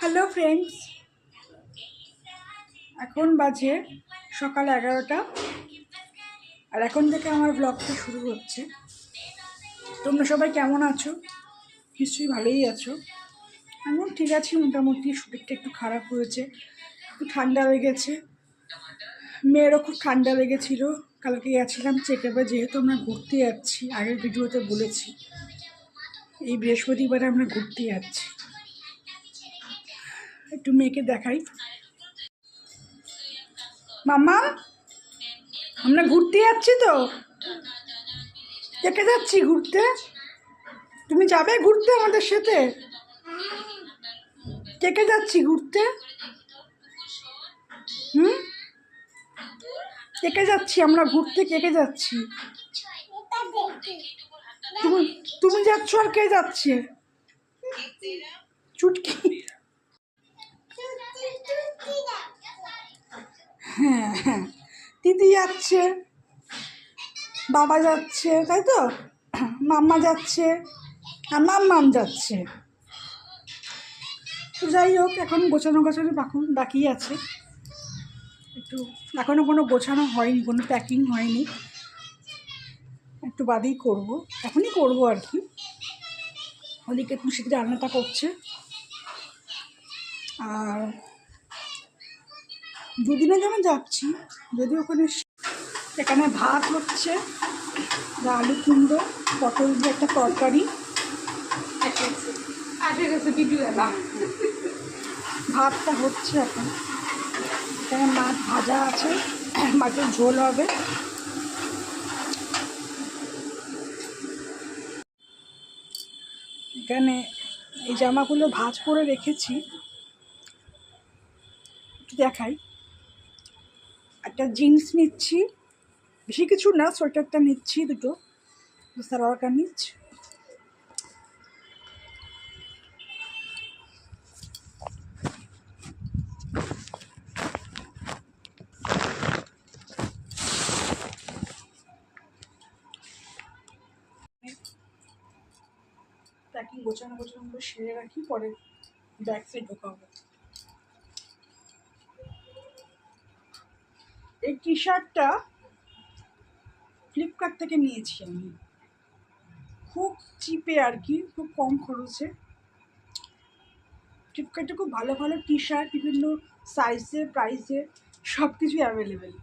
Hello friends, এখন বাজে সকাল 11টা। আর এখন থেকে আমার ব্লগটা শুরু হচ্ছে। তোমরা সবাই কেমন আছো? নিশ্চয়ই ভালোই আছো। আমিও ঠিক আছি মোটামুটি। শরীরটা একটু খারাপ হয়েছে, একটু ঠান্ডা লেগেছে। মেয়েরও খুব ঠান্ডা লেগেছিল। কালকে গেছিলাম চেক আপে, যেহেতু আমরা ঘুরতে যাচ্ছি, আগের ভিডিওতে বলেছি এই বৃহস্পতিবারে আমরা ঘুরতে যাচ্ছি। একটু মেয়েকে দেখাই। মাম্মা, আমরা ঘুরতে যাচ্ছি তো। কে যাচ্ছি ঘুরতে? তুমি যাবে ঘুরতে আমাদের সাথে? কে যাচ্ছি ঘুরতে? কে যাচ্ছি আমরা ঘুরতে? কে যাচ্ছি? তুমি তুমি যাচ্ছ আর কে যাচ্ছে? চুটকি। হ্যাঁ হ্যাঁ, দিদি যাচ্ছে, বাবা যাচ্ছে, তাই তো? মাম্মা যাচ্ছে আর মাম্মাম যাচ্ছে। তো যাই হোক, এখন গোছানো বাকি আছে একটু। এখনও কোনো গোছানো হয়নি, কোনো প্যাকিং হয়নি, একটু বাদেই করব, এখনই করব আর কি। ওদিকে খুশিতে রান্নাটা করছে। আর দুদিনের জন্য যাচ্ছি, যদি এখানে ভাত হচ্ছে, আলু কুমড়ো পটল দিয়ে একটা তরকারি, ভাতটা হচ্ছে এখন। এখানে মাছ ভাজা আছে, মাছের ঝোল হবে। এখানে এই জামাগুলো ভাঁজ করে রেখেছি, একটু দেখাই। একটা জিন্স নিচ্ছি, বেশি কিছু না, সোয়েটারটা নিচ্ছি দুটো, সালোয়ার কামিজ। প্যাকিং গোছানো সেরে রাখি, পরে ব্যাগ সাইড ঢোকাবো। এই টি শার্টটা ফ্লিপকার্ট থেকে নিয়েছি আমি, খুব চিপে আর কি, খুব কম খরচে। ফ্লিপকার্টে খুব ভালো ভালো টি শার্ট, বিভিন্ন সাইজে প্রাইসে সব কিছুই অ্যাভেলেবেল।